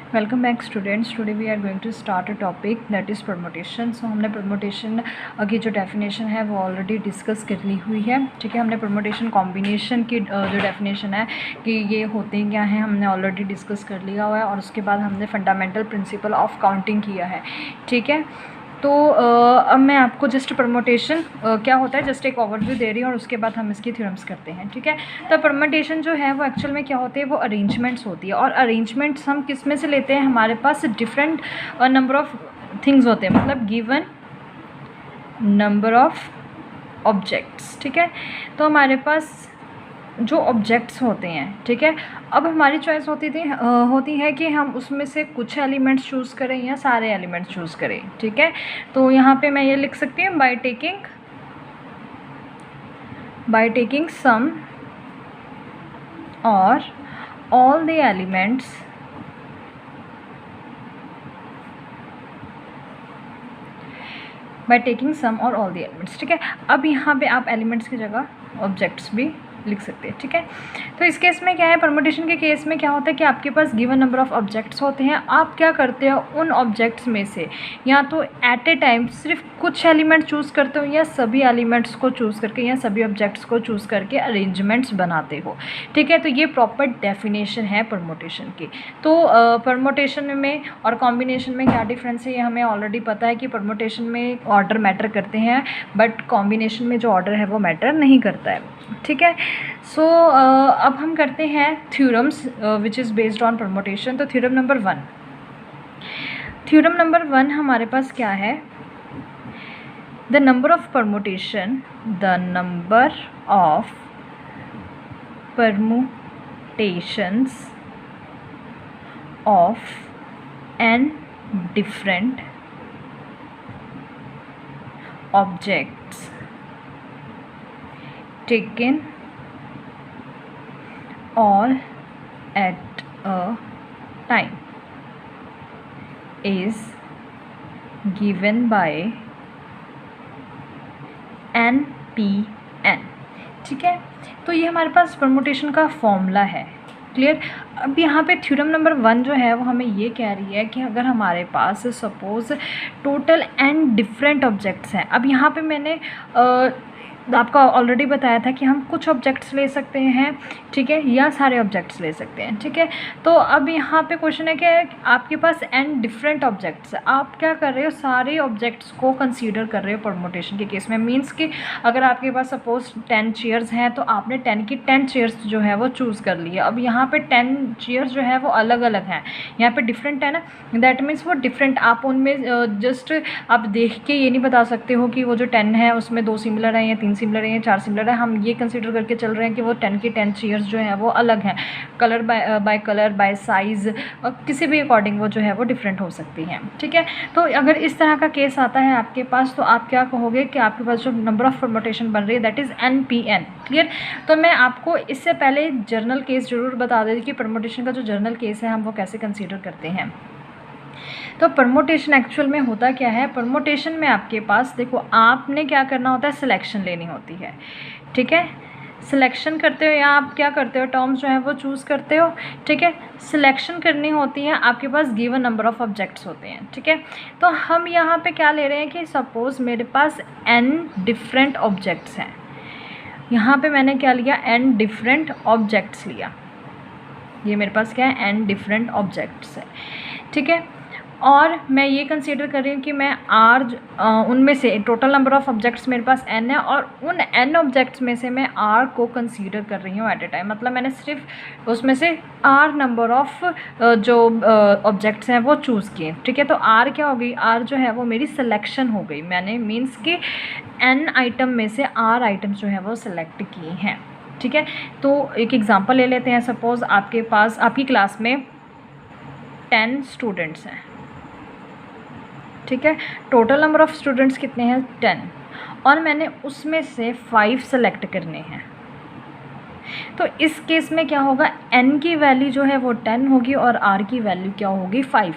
Welcome back students. Today we are going to start a topic that is permutation. So हमने permutation की जो definition है वो already discuss कर ली हुई है। ठीक है, हमने परमुटेशन कॉम्बिनेशन की जो डेफिनेशन है कि ये होते क्या हैं हमने ऑलरेडी डिस्कस कर लिया हुआ है, और उसके बाद हमने फंडामेंटल प्रिंसिपल ऑफ काउंटिंग किया है। ठीक है, तो अब मैं आपको जस्ट परमुटेशन क्या होता है जस्ट एक ओवरव्यू दे रही हूँ, और उसके बाद हम इसकी थ्योरम्स करते हैं। ठीक है, तो परमुटेशन जो है वो एक्चुअल में क्या होती है, वो अरेंजमेंट्स होती है। और अरेंजमेंट्स हम किस में से लेते हैं, हमारे पास डिफरेंट नंबर ऑफ थिंग्स होते हैं, मतलब गिवन नंबर ऑफ ऑब्जेक्ट्स। ठीक है, तो हमारे पास जो ऑब्जेक्ट्स होते हैं, ठीक है, अब हमारी चॉइस होती है कि हम उसमें से कुछ एलिमेंट्स चूज़ करें या सारे एलिमेंट्स चूज़ करें। ठीक है, तो यहाँ पे मैं ये लिख सकती हूँ बाय टेकिंग सम और all the elements by taking sum और ऑल द एलिमेंट्स। ठीक है, अब यहाँ पे आप एलिमेंट्स की जगह ऑब्जेक्ट्स भी लिख सकते हैं। ठीक है, तो इस केस में क्या है, परमुटेशन के केस में क्या होता है कि आपके पास गिवन नंबर ऑफ ऑब्जेक्ट्स होते हैं। आप क्या करते हो, उन ऑब्जेक्ट्स में से या तो एट ए टाइम सिर्फ कुछ एलिमेंट चूज़ करते हो, या सभी एलिमेंट्स को चूज़ करके या सभी ऑब्जेक्ट्स को चूज़ करके अरेंजमेंट्स बनाते हो। ठीक है, तो ये प्रॉपर डेफिनेशन है परमुटेशन की। तो परमुटेशन में और कॉम्बिनेशन में क्या डिफरेंस है, ये हमें ऑलरेडी पता है कि परमुटेशन में ऑर्डर मैटर करते हैं, बट कॉम्बिनेशन में जो ऑर्डर है वो मैटर नहीं करता है। ठीक है, सो अब हम करते हैं theorems which is based on permutation. तो थ्योरम नंबर वन हमारे पास क्या है, the number of permutations of n different objects taken all at a time is given by NPN। ठीक है, तो ये हमारे पास परमुटेशन का फॉर्मूला है। क्लियर। अब यहाँ पे थ्योरम नंबर 1 जो है वो हमें ये कह रही है कि अगर हमारे पास suppose total n different objects हैं। अब यहाँ पे मैंने आपको ऑलरेडी बताया था कि हम कुछ ऑब्जेक्ट्स ले सकते हैं, ठीक है, या सारे ऑब्जेक्ट्स ले सकते हैं। ठीक है, तो अब यहाँ पे क्वेश्चन है कि आपके पास n डिफरेंट ऑब्जेक्ट्स है, आप क्या कर रहे हो, सारे ऑब्जेक्ट्स को कंसीडर कर रहे हो परमुटेशन के केस में। मींस कि अगर आपके पास सपोज 10 चेयर्स हैं तो आपने 10 की 10 चेयर्स जो है वो चूज़ कर ली है। अब यहाँ पे 10 चेयर्स जो है वो अलग अलग हैं, यहाँ पे डिफरेंट है ना, दैट मीन्स वो डिफरेंट, आप उनमें जस्ट आप देख के ये नहीं बता सकते हो कि वो जो 10 है उसमें 2 सिमिलर हैं या 3 सिमिलर है या 4 सिमिलर है। हम ये कंसीडर करके चल रहे हैं कि वो 10 की 10 चेयर्स जो हैं वो अलग हैं, colour bye colour bye size, और किसी भी अकॉर्डिंग वो जो है वो डिफरेंट हो सकती हैं। ठीक है, तो अगर इस तरह का केस आता है आपके पास, तो आप क्या कहोगे कि आपके पास जो नंबर ऑफ परमुटेशन बन रही है दैट इज़ NPN। क्लियर। तो मैं आपको इससे पहले जर्नल केस ज़रूर बता देती कि परमुटेशन का जो जर्नल केस है हम वो कैसे कंसीडर करते हैं। तो परमुटेशन एक्चुअल में होता क्या है, परमुटेशन में आपके पास देखो आपने क्या करना होता है, सिलेक्शन लेनी होती है। ठीक है, सिलेक्शन करते हो या आप क्या करते हो, टर्म्स जो है वो चूज़ करते हो। ठीक है, सिलेक्शन करनी होती है, आपके पास गिवन नंबर ऑफ ऑब्जेक्ट्स होते हैं। ठीक है, तो हम यहाँ पे क्या ले रहे हैं कि सपोज़ मेरे पास n डिफरेंट ऑब्जेक्ट्स हैं। यहाँ पे मैंने क्या लिया, n डिफरेंट ऑब्जेक्ट्स लिया। ये मेरे पास क्या है, n डिफरेंट ऑब्जेक्ट्स है। ठीक है, और मैं ये कंसीडर कर रही हूँ कि मैं उनमें से टोटल नंबर ऑफ़ ऑब्जेक्ट्स मेरे पास n है, और उन n ऑब्जेक्ट्स में से मैं r को कंसीडर कर रही हूँ एट ए टाइम। मतलब मैंने सिर्फ उसमें से r नंबर ऑफ़ जो ऑब्जेक्ट्स हैं वो चूज़ किए। ठीक है, तो r क्या हो गई, r जो है वो मेरी सिलेक्शन हो गई। मैंने मीन्स कि n आइटम में से r आइटम्स जो है वो सिलेक्ट किए हैं। ठीक है, तो एक एग्ज़ाम्पल ले लेते हैं। सपोज़ आपके पास आपकी क्लास में 10 स्टूडेंट्स हैं। ठीक है, टोटल नंबर ऑफ़ स्टूडेंट्स कितने हैं, 10, और मैंने उसमें से 5 सेलेक्ट करने हैं। तो इस केस में क्या होगा, n की वैल्यू जो है वो 10 होगी और r की वैल्यू क्या होगी 5।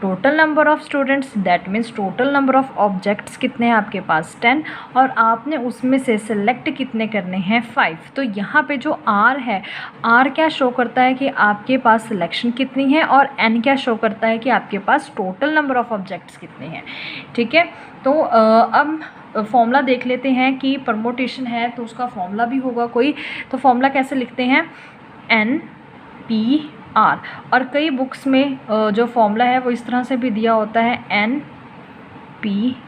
Total number of students that means total number of objects कितने हैं आपके पास 10, और आपने उसमें से सिलेक्ट कितने करने हैं 5। तो यहाँ पे जो r है, r क्या शो करता है कि आपके पास सिलेक्शन कितनी है, और n क्या शो करता है कि आपके पास टोटल नंबर ऑफ़ ऑब्जेक्ट्स कितने हैं। ठीक है, तो अब फॉर्मूला देख लेते हैं कि परमोटेशन है तो उसका फॉर्मूला भी होगा कोई। तो फॉर्मूला कैसे लिखते हैं, NPR, और कई बुक्स में जो फॉर्मूला है वो इस तरह से भी दिया होता है NPR।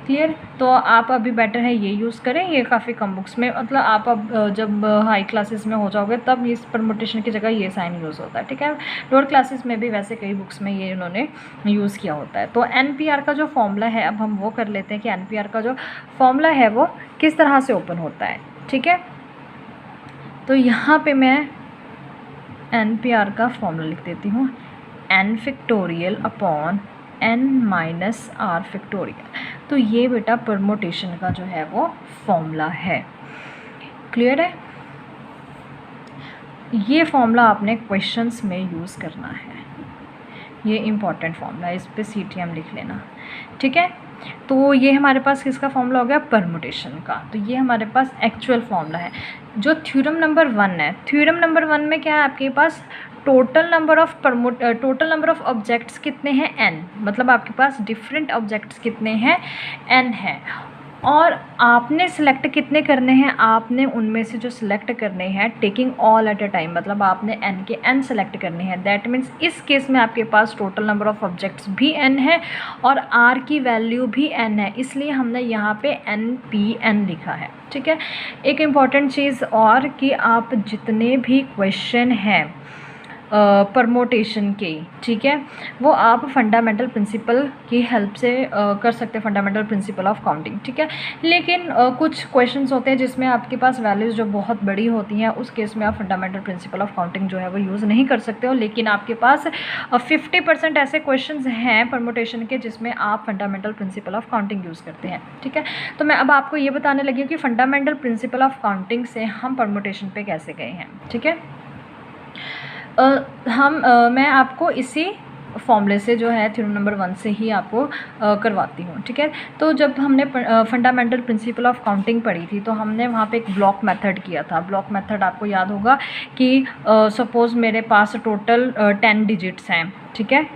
क्लियर, तो आप अभी बेटर है ये यूज़ करें, ये काफ़ी कम बुक्स में, मतलब आप अब जब हाई क्लासेस में हो जाओगे तब इस परमुटेशन की जगह ये साइन यूज़ होता है। ठीक है, लोअर क्लासेस में भी वैसे कई बुक्स में ये इन्होंने यूज़ किया होता है। तो NPR का जो फॉर्मूला है, अब हम वो कर लेते हैं कि NPR का जो फॉर्मूला है वो किस तरह से ओपन होता है। ठीक है, तो यहाँ पे मैं NPR का फॉर्मूला लिख देती हूँ, n factorial upon n minus r factorial. तो ये बेटा परमुटेशन का जो है वो फॉर्मूला है। क्लियर है, ये फॉर्मूला आपने क्वेश्चंस में यूज़ करना है, ये इम्पॉर्टेंट फॉर्मूला है, इस पे CTM लिख लेना। ठीक है, तो ये हमारे पास किसका फॉर्मूला हो गया, परमुटेशन का। तो ये हमारे पास एक्चुअल फॉर्मूला है। जो थ्योरम नंबर 1 है, थ्योरम नंबर 1 में क्या है आपके पास, टोटल नंबर ऑफ ऑब्जेक्ट्स कितने हैं n, मतलब आपके पास डिफरेंट ऑब्जेक्ट्स कितने हैं n है, और आपने सेलेक्ट कितने करने हैं, आपने उनमें से जो सिलेक्ट करने हैं taking all at a time, मतलब आपने n के n सेलेक्ट करने हैं। दैट मीन्स इस केस में आपके पास टोटल नंबर ऑफ़ ऑब्जेक्ट्स भी n है और r की वैल्यू भी n है, इसलिए हमने यहाँ पे NPN लिखा है। ठीक है, एक इम्पॉर्टेंट चीज़ और कि आप जितने भी क्वेश्चन हैं परमोटेशन के, ठीक है, वो आप फंडामेंटल प्रिंसिपल की हेल्प से कर सकते हैं, फंडामेंटल प्रिंसिपल ऑफ काउंटिंग। ठीक है, लेकिन कुछ क्वेश्चंस होते हैं जिसमें आपके पास वैल्यूज़ जो बहुत बड़ी होती हैं, उस केस में आप फंडामेंटल प्रिंसिपल ऑफ काउंटिंग जो है वो यूज़ नहीं कर सकते हो, लेकिन आपके पास 50% ऐसे क्वेश्चंस हैं परमोटेशन के जिसमें आप fundamental principle of counting use करते हैं। ठीक है, तो मैं अब आपको ये बताने लगी हूँ कि फंडामेंटल प्रिंसिपल ऑफ काउंटिंग से हम परमोटेशन पे कैसे गए हैं। ठीक है, मैं आपको इसी फॉर्मूले से जो है थ्योरम नंबर 1 से ही आपको करवाती हूँ। ठीक है, तो जब हमने फंडामेंटल प्रिंसिपल ऑफ काउंटिंग पढ़ी थी तो हमने वहाँ पे एक ब्लॉक मेथड किया था। ब्लॉक मेथड आपको याद होगा कि सपोज़ मेरे पास टोटल 10 डिजिट्स हैं। ठीक है,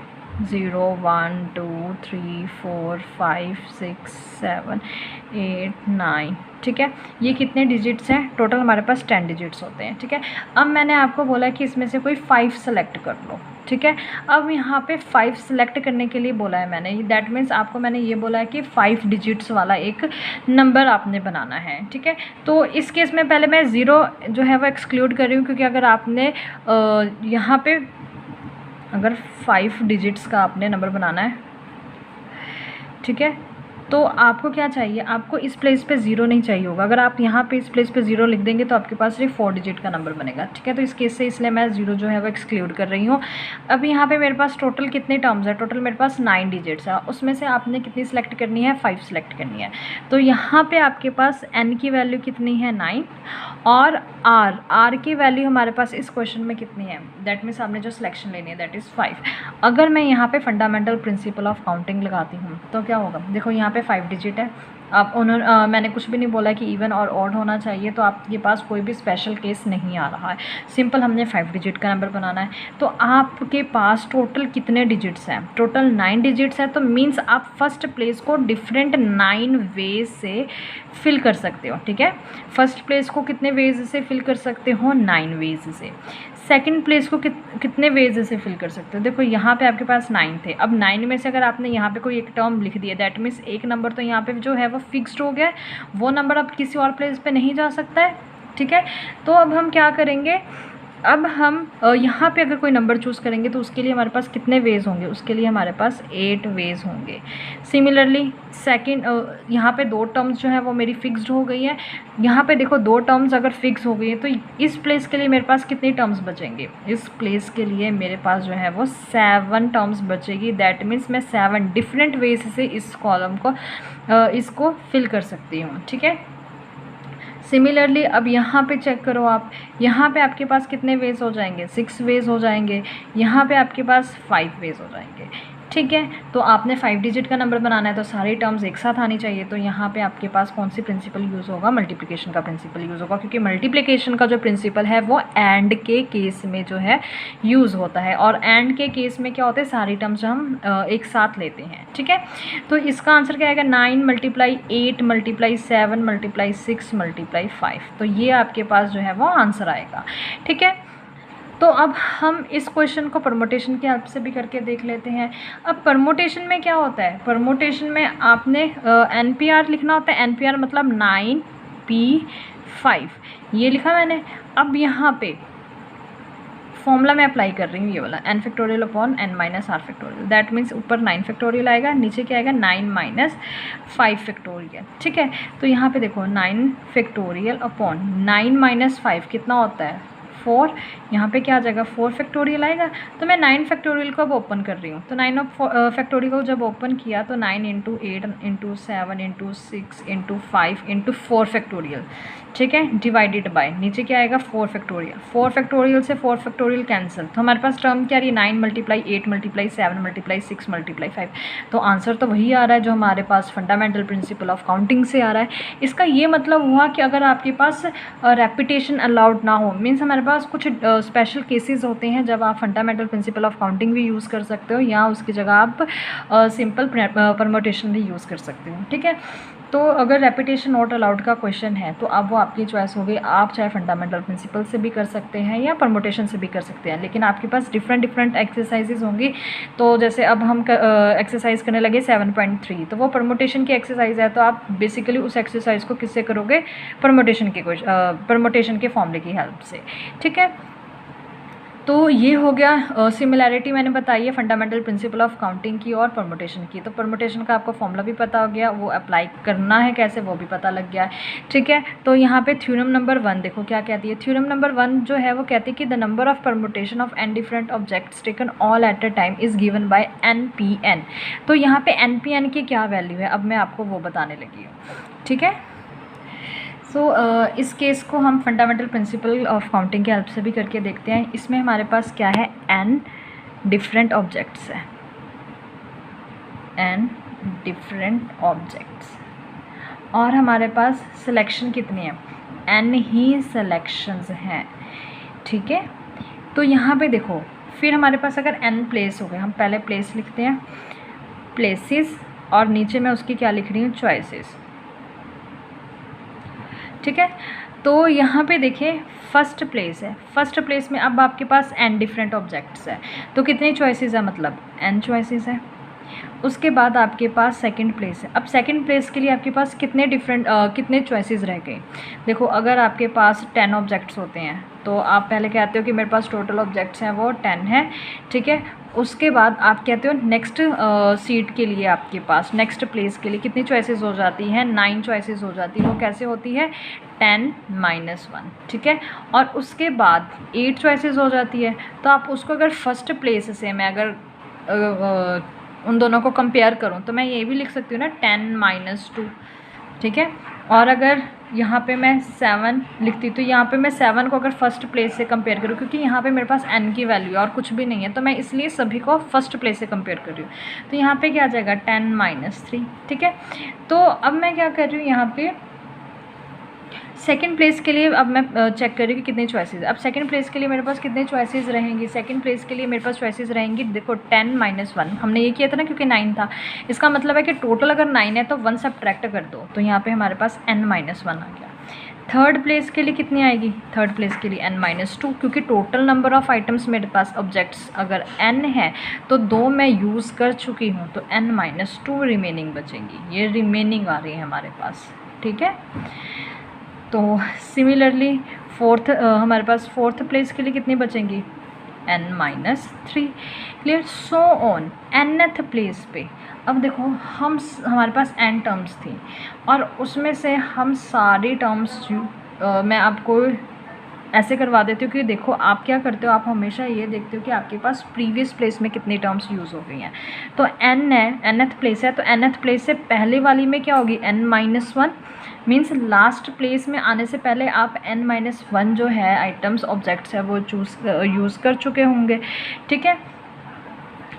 0 1 2 3 4 5 6 7 8 9। ठीक है, ये कितने डिजिट्स हैं, टोटल हमारे पास 10 डिजिट्स होते हैं। ठीक है, अब मैंने आपको बोला कि इसमें से कोई 5 सेलेक्ट कर लो। ठीक है, अब यहाँ पे 5 सेलेक्ट करने के लिए बोला है मैंने, दैट मीन्स आपको मैंने ये बोला है कि 5 डिजिट्स वाला एक नंबर आपने बनाना है। ठीक है, तो इस केस में पहले मैं 0 जो है वो एक्सक्लूड कर रही हूँ, क्योंकि अगर आपने यहाँ पे अगर 5 डिजिट्स का आपने नंबर बनाना है, ठीक है, तो आपको क्या चाहिए, आपको इस प्लेस पे 0 नहीं चाहिए होगा। अगर आप यहाँ पे इस प्लेस पे 0 लिख देंगे तो आपके पास सिर्फ 4 डिजिट का नंबर बनेगा। ठीक है, तो इस केस से इसलिए मैं 0 जो है वो एक्सक्लूड कर रही हूँ। अब यहाँ पे मेरे पास टोटल कितने टर्म्स है, टोटल मेरे पास 9 डिजिट्स है, उसमें से आपने कितनी सेलेक्ट करनी है, 5 सेलेक्ट करनी है। तो यहाँ पर आपके पास n की वैल्यू कितनी है 9, और r की वैल्यू हमारे पास इस क्वेश्चन में कितनी है, दैट मीन्स आपने जो सिलेक्शन लेनी है दैट इज़ 5। अगर मैं यहाँ पे फंडामेंटल प्रिंसिपल ऑफ काउंटिंग लगाती हूँ तो क्या होगा, देखो यहाँ पे 5 डिजिट है। आप मैंने कुछ भी नहीं बोला कि इवन और ऑड होना चाहिए, तो आपके पास कोई भी स्पेशल केस नहीं आ रहा है, सिंपल हमने 5 डिजिट का नंबर बनाना है। तो आपके पास टोटल कितने डिजिट्स हैं, टोटल 9 डिजिट्स हैं। तो मीन्स आप फर्स्ट प्लेस को डिफरेंट 9 वेज से फिल कर सकते हो। ठीक है, फर्स्ट प्लेस को कितने वेज से फिल कर सकते हो, 9 वेज से। सेकंड प्लेस को कितने वेज से फिल कर सकते हो, देखो यहाँ पे आपके पास 9 थे, अब 9 में से अगर आपने यहाँ पे कोई एक टर्म लिख दिया, दैट मीन्स एक नंबर तो यहाँ पे जो है वो फिक्स्ड हो गया, वो नंबर अब किसी और प्लेस पे नहीं जा सकता है। ठीक है, तो अब हम क्या करेंगे, अब हम यहाँ पे अगर कोई नंबर चूज़ करेंगे तो उसके लिए हमारे पास कितने वेज होंगे, उसके लिए हमारे पास 8 वेज होंगे। सिमिलरली सेकंड यहाँ पे 2 टर्म्स जो है वो मेरी फिक्स्ड हो गई है। यहाँ पे देखो 2 टर्म्स अगर फिक्स हो गई है तो इस प्लेस के लिए मेरे पास कितनी टर्म्स बचेंगे, इस प्लेस के लिए मेरे पास जो है वो 7 टर्म्स बचेगी। दैट मीन्स मैं 7 डिफरेंट वेज से इस कॉलम को इसको फिल कर सकती हूँ। ठीक है, सिमिलरली अब यहाँ पे चेक करो आप, यहाँ पे आपके पास कितने वेज हो जाएंगे, 6 वेज हो जाएंगे, यहाँ पे आपके पास 5 वेज हो जाएंगे। ठीक है, तो आपने 5 डिजिट का नंबर बनाना है तो सारी टर्म्स एक साथ आनी चाहिए। तो यहाँ पे आपके पास कौन सी प्रिंसिपल यूज़ होगा, मल्टीप्लिकेशन का प्रिंसिपल यूज़ होगा, क्योंकि मल्टीप्लिकेशन का जो प्रिंसिपल है वो एंड के केस में जो है यूज़ होता है, और एंड के केस में क्या होता है, सारी टर्म्स हम एक साथ लेते हैं। ठीक है, तो इसका आंसर क्या आएगा, 9 × 8 × 7 × 6 × 5। तो ये आपके पास जो है वो आंसर आएगा। ठीक है, तो अब हम इस क्वेश्चन को परमुटेशन की हेल्प से भी करके देख लेते हैं। अब परमुटेशन में क्या होता है, परमुटेशन में आपने NPR लिखना होता है। NPR मतलब 9P5 ये लिखा मैंने। अब यहाँ पे फॉर्मूला मैं अप्लाई कर रही हूँ, ये वाला n factorial upon n minus r factorial. That means ऊपर 9 फैक्टोरियल आएगा, नीचे क्या आएगा 9 - 5 फैक्टोरियल। ठीक है, तो यहाँ पे देखो 9 फैक्टोरियल अपॉन 9 - 5 कितना होता है 4। यहाँ पे क्या आ जाएगा 4 फैक्टोरियल आएगा। तो मैं 9 फैक्टोरियल को अब ओपन कर रही हूँ। तो 9 फैक्टोरियल को जब ओपन किया तो 9 × 8 × 7 × 6 × 5 × 4 फैक्टोरियल। ठीक है, डिवाइडेड बाय नीचे क्या आएगा 4 फैक्टोरियल। 4 फैक्टोरियल से 4 फैक्टोरियल कैंसिल, तो हमारे पास टर्म क्या रही है 9 × 8 × 7 × 6 × 5। तो आंसर तो वही आ रहा है जो हमारे पास फंडामेंटल प्रिंसिपल ऑफ काउंटिंग से आ रहा है। इसका ये मतलब हुआ कि अगर आपके पास रेपिटेशन अलाउड ना हो, मीन्स हमारे पास कुछ स्पेशल केसेस होते हैं जब आप फंडामेंटल प्रिंसिपल ऑफ काउंटिंग भी यूज़ कर सकते हो, या उसकी जगह आप सिंपल परमुटेशन भी यूज़ कर सकते हो। ठीक है, तो अगर रेपिटेशन नॉट अलाउड का क्वेश्चन है तो अब वो आपकी चॉइस होगी, आप चाहे फंडामेंटल प्रिंसिपल से भी कर सकते हैं या परमुटेशन से भी कर सकते हैं, लेकिन आपके पास डिफरेंट एक्सरसाइजेज होंगी। तो जैसे अब हम एक्सरसाइज करने लगे 7.3, तो वो परमुटेशन की एक्सरसाइज है, तो आप बेसिकली उस एक्सरसाइज को किससे करोगे, परमुटेशन के फॉर्मूले की हेल्प से। ठीक है, तो ये हो गया सिमिलैरिटी मैंने बताई है फंडामेंटल प्रिंसिपल ऑफ काउंटिंग की और परमुटेशन की। तो परमुटेशन का आपको फॉर्मूला भी पता हो गया, वो अप्लाई करना है कैसे वो भी पता लग गया है। ठीक है, तो यहाँ पे थ्योरम नंबर 1 देखो क्या कहती है। थ्योरम नंबर 1 जो है वो कहती है कि the number of permutation of n different objects taken all at a time is given by NPN। तो यहाँ पे NPN की क्या वैल्यू है अब मैं आपको वो बताने लगी हूँ। ठीक है, सो इस केस को हम फंडामेंटल प्रिंसिपल ऑफ काउंटिंग की हेल्प से भी करके देखते हैं। इसमें हमारे पास क्या है n डिफरेंट ऑब्जेक्ट्स है, n डिफरेंट ऑब्जेक्ट्स, और हमारे पास सिलेक्शन कितनी है, n ही सिलेक्शंस हैं। ठीक है, तो यहाँ पे देखो फिर हमारे पास अगर n प्लेस हो गए, हम पहले प्लेस लिखते हैं, प्लेसेस, और नीचे मैं उसकी क्या लिख रही हूँ, चॉइसेस। ठीक है, तो यहाँ पे देखिए फर्स्ट प्लेस है, फर्स्ट प्लेस में अब आपके पास n डिफरेंट ऑब्जेक्ट्स है, तो कितने चॉइसेस है, मतलब n चॉइसेस है। उसके बाद आपके पास सेकंड प्लेस है। अब सेकंड प्लेस के लिए आपके पास कितने चॉइसेस रह गए। देखो अगर आपके पास 10 ऑब्जेक्ट्स होते हैं तो आप पहले कहते हो कि मेरे पास टोटल ऑब्जेक्ट्स हैं वो 10 है। ठीक है, उसके बाद आप कहते हो नेक्स्ट सीट के लिए आपके पास नेक्स्ट प्लेस के लिए कितनी चॉइसेस हो जाती हैं, 9 चॉइसेस हो जाती है। वो कैसे होती है, 10 - 1। ठीक है, और उसके बाद 8 चॉइसेस हो जाती है। तो आप उसको अगर फर्स्ट प्लेस से मैं अगर उन दोनों को कंपेयर करूं तो मैं ये भी लिख सकती हूँ ना 10 - 2। ठीक है, और अगर यहाँ पे मैं 7 लिखती तो यहाँ पे मैं 7 को अगर फर्स्ट प्लेस से कंपेयर करूँ, क्योंकि यहाँ पे मेरे पास n की वैल्यू है और कुछ भी नहीं है, तो मैं इसलिए सभी को फर्स्ट प्लेस से कंपेयर कर रही हूँ। तो यहाँ पे क्या आ जाएगा 10 - 3। ठीक है, तो अब मैं क्या कर रही हूँ, यहाँ पे सेकंड प्लेस के लिए अब मैं चेक कर रही हूँ कि कितने चॉइसेस। अब सेकंड प्लेस के लिए मेरे पास कितने चॉइसेस रहेंगी, सेकंड प्लेस के लिए मेरे पास चॉइसेस रहेंगी, देखो 10 - 1 हमने ये किया था ना, क्योंकि 9 था। इसका मतलब है कि टोटल अगर 9 है तो 1 सब्ट्रैक्ट कर दो, तो यहाँ पे हमारे पास n - 1 आ गया। थर्ड प्लेस के लिए कितनी आएगी, थर्ड प्लेस के लिए n - 2, क्योंकि टोटल नंबर ऑफ़ आइटम्स मेरे पास ऑब्जेक्ट्स अगर n है तो 2 मैं यूज़ कर चुकी हूँ, तो n - 2 रिमेनिंग बचेंगी। ये रिमेनिंग आ रही है हमारे पास। ठीक है, तो सिमिलरली हमारे पास फोर्थ प्लेस के लिए कितनी बचेंगी, n - 3। Clear, so on nth place पे। अब देखो हमारे पास n टर्म्स थी और उसमें से हम सारी टर्म्स मैं आपको ऐसे करवा देती हूँ कि देखो आप क्या करते हो, आप हमेशा ये देखते हो कि आपके पास प्रीवियस प्लेस में कितनी टर्म्स यूज़ हो गई हैं। तो n है, nth प्लेस है, तो nth प्लेस से पहले वाली में क्या होगी, n - 1, मीन्स लास्ट प्लेस में आने से पहले आप n-1 जो है आइटम्स ऑब्जेक्ट्स है वो यूज़ कर चुके होंगे, ठीक है।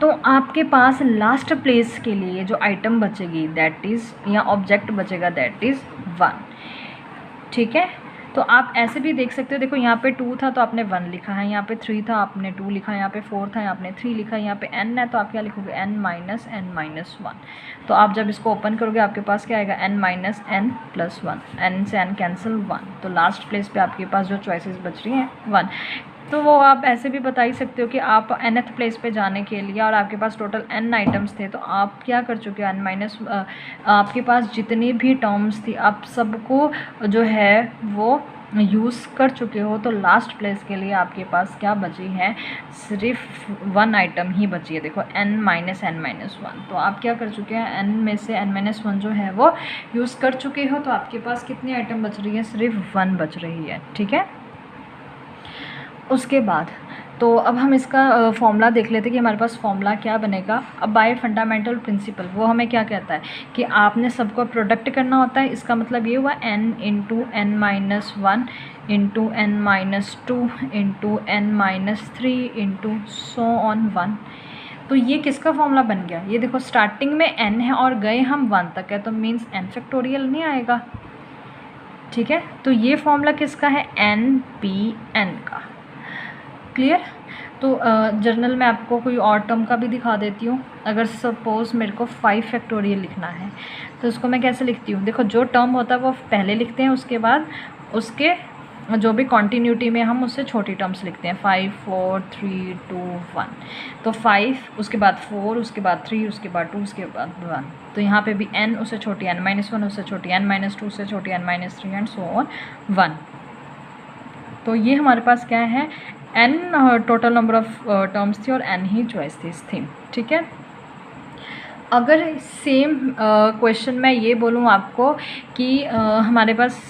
तो आपके पास लास्ट प्लेस के लिए जो आइटम बचेगी दैट इज़, या ऑब्जेक्ट बचेगा दैट इज़ 1, ठीक है। तो आप ऐसे भी देख सकते हो, देखो यहाँ पे 2 था तो आपने 1 लिखा है, यहाँ पे 3 था आपने 2 लिखा है, यहाँ पे 4 था आपने 3 लिखा है, यहाँ पे n है तो आप क्या लिखोगे n-1। तो आप जब इसको ओपन करोगे आपके पास क्या आएगा n-n+1, n से n कैंसिल 1, तो लास्ट प्लेस पे आपके पास जो चॉइसेस बच रही हैं 1। तो वो आप ऐसे भी बता ही सकते हो कि आप nth प्लेस पे जाने के लिए, और आपके पास टोटल n आइटम्स थे, तो आप क्या कर चुके हो आपके पास जितनी भी टर्म्स थी आप सबको जो है वो यूज़ कर चुके हो। तो लास्ट प्लेस के लिए आपके पास क्या बची है, सिर्फ 1 आइटम ही बची है, देखो n-n-1। तो आप क्या कर चुके हैं, n में से n-1 जो है वो यूज़ कर चुके हो। तो आपके पास कितनी आइटम बच रही है, सिर्फ 1 बच रही है, ठीक है। उसके बाद तो अब हम इसका फॉर्मूला देख लेते हैं कि हमारे पास फॉर्मूला क्या बनेगा। अब बाय फंडामेंटल प्रिंसिपल वो हमें क्या कहता है कि आपने सबको प्रोडक्ट करना होता है। इसका मतलब ये हुआ n into n-1 into n-2 into n-3 into so on 1। तो ये किसका फॉर्मूला बन गया, ये देखो स्टार्टिंग में n है और गए हम 1 तक है, तो मीन्स n फैक्टोरियल नहीं आएगा, ठीक है। तो ये फॉर्मूला किसका है, n-p-n का। क्लियर। तो जर्नल में आपको कोई और टर्म का भी दिखा देती हूँ। अगर सपोज़ मेरे को 5 फैक्टोरियल लिखना है तो उसको मैं कैसे लिखती हूँ, देखो जो टर्म होता है वो पहले लिखते हैं, उसके बाद उसके जो भी कॉन्टीन्यूटी में हम उससे छोटी टर्म्स लिखते हैं, 5 4 3 2 1। तो 5 उसके बाद 4 उसके बाद 3 उसके बाद 2 उसके बाद 1। तो यहाँ पे भी n उससे छोटी n-1 उससे छोटी n-2 उससे छोटी n-3 एंड सो ऑन 1। तो ये हमारे पास क्या है, n total number of terms थी और n ही चॉइसेस थी, ठीक है। अगर सेम क्वेश्चन मैं ये बोलूँ आपको कि हमारे पास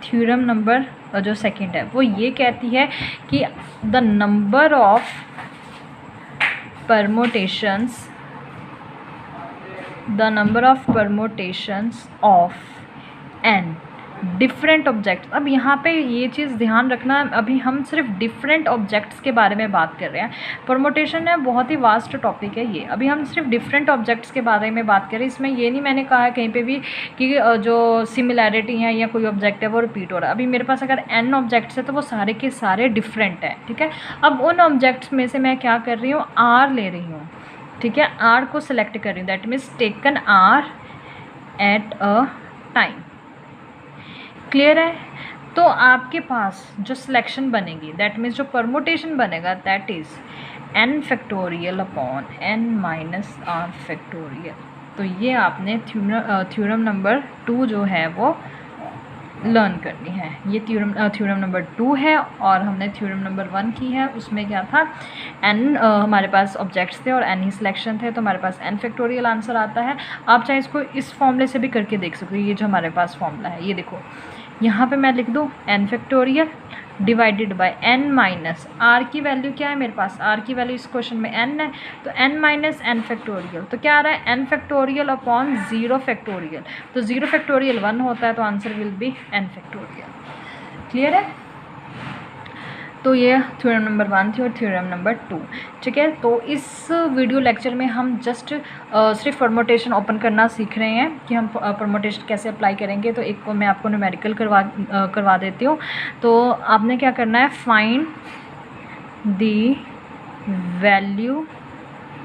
थ्योरम नंबर जो सेकंड है वो ये कहती है कि the number of permutations of n different objects. अब यहाँ पे ये चीज़ ध्यान रखना, अभी हम सिर्फ डिफरेंट ऑब्जेक्ट्स के बारे में बात कर रहे हैं। परमोटेशन है बहुत ही वास्ट टॉपिक है ये, अभी हम सिर्फ डिफरेंट ऑब्जेक्ट्स के बारे में बात कर रहे हैं। इसमें ये नहीं मैंने कहा है कहीं पे भी कि जो सिमिलैरिटी है या कोई ऑब्जेक्ट है वो रिपीट हो रहा है। अभी मेरे पास अगर n ऑब्जेक्ट्स है तो वो सारे के सारे डिफरेंट हैं, ठीक है। अब उन ऑब्जेक्ट्स में से मैं क्या कर रही हूँ, r ले रही हूँ, ठीक है। r को सिलेक्ट कर रही हूँ, that means taken r at a time. Clear है। तो आपके पास जो सिलेक्शन बनेगी दैट मीन्स जो परमुटेशन बनेगा that is n factorial upon n-r factorial. तो ये आपने थ्योरम नंबर 2 जो है वो लर्न करनी है। ये थ्योरम नंबर 2 है और हमने थ्योरम नंबर 1 की है। उसमें क्या था, n हमारे पास ऑब्जेक्ट्स थे और n ही सिलेक्शन थे, तो हमारे पास n फैक्टोरियल आंसर आता है। आप चाहे इसको इस फॉर्मूले से भी करके देख सकते हो। ये जो हमारे पास फॉर्मूला है ये देखो, यहाँ पे मैं लिख दूँ n factorial divided by n minus r की वैल्यू क्या है मेरे पास, r की वैल्यू इस क्वेश्चन में n है, तो n माइनस n फैक्टोरियल। तो क्या आ रहा है, n फैक्टोरियल अपॉन 0 फैक्टोरियल। तो 0 फैक्टोरियल 1 होता है, तो answer will be n factorial. Clear है। तो ये थ्योरम नंबर 1 थी और थ्योरम नंबर 2, ठीक है। तो इस वीडियो लेक्चर में हम जस्ट सिर्फ परमुटेशन ओपन करना सीख रहे हैं कि हम परमुटेशन कैसे अप्लाई करेंगे। तो एक को मैं आपको न्यूमेरिकल करवा देती हूँ। तो आपने क्या करना है, find the value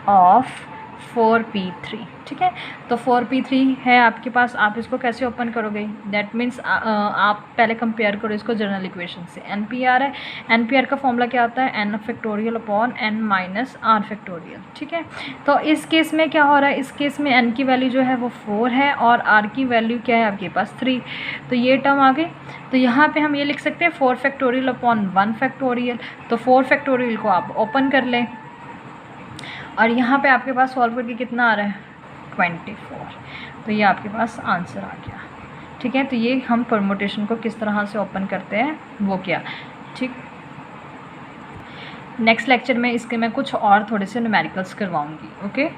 of 4p3, ठीक है। तो 4p3 है आपके पास, आप इसको कैसे ओपन करोगे, दैट मीन्स आप पहले कंपेयर करो इसको जनरल इक्वेशन से। npr है, npr का फॉर्मूला क्या आता है, n factorial upon n minus r factorial, ठीक है। तो इस केस में क्या हो रहा है, इस केस में n की वैल्यू जो है वो 4 है और r की वैल्यू क्या है आपके पास 3। तो ये टर्म आ गई। तो यहाँ पे हम ये लिख सकते हैं 4 फैक्टोरियल अपॉन 1 फैक्टोरियल। तो 4 फैक्टोरियल को आप ओपन कर लें और यहाँ पे आपके पास सॉल्व करके कितना आ रहा है 24। तो ये आपके पास आंसर आ गया, ठीक है। तो ये हम परमुटेशन को किस तरह से ओपन करते हैं वो क्या, ठीक। नेक्स्ट लेक्चर में इसके मैं कुछ और थोड़े से न्यूमेरिकल्स करवाऊँगी, ओके।